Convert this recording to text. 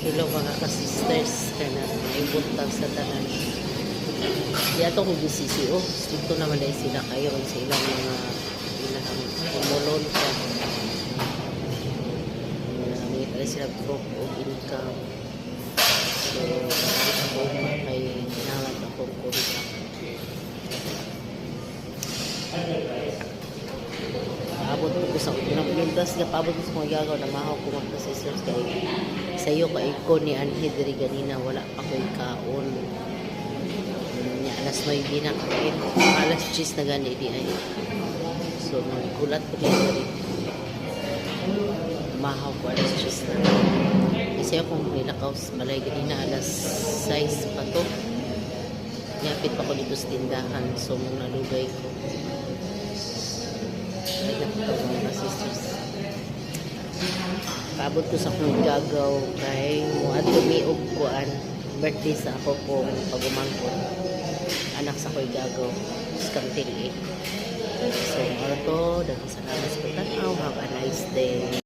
Hello mga ka-sisters kana ibuntag sa tanan. Di ato ko GCCO. Dito naman ay sila kayo sa ilang mga ilang pumulon ka. Namit ay sila proof of income. So, ako kay kailangan akong kurita. Paabot ko sa pinapintas nga paabot ko sa mga gagaw na mahaw ko mga sisters kay sayo ka ko ni Anhe diri ganina wala pa ko'y kaon niya alas 9 na kain alas 10 na gani di ay so magkulat ko diri mahaw ko alas 10 na kasi akong nilakaw balay ganina alas 6 pa to yapit pa ko dito sa tindahan so mong nalugay ko ay nakatawa mga sisters. Paabot ko sa akong gagaw kay muad tumiog kuan birthday sa ako kong pagumangkot anak sa ko'y gagaw scam tili so maro to daghang salamat sa pagtanaw have a nice day.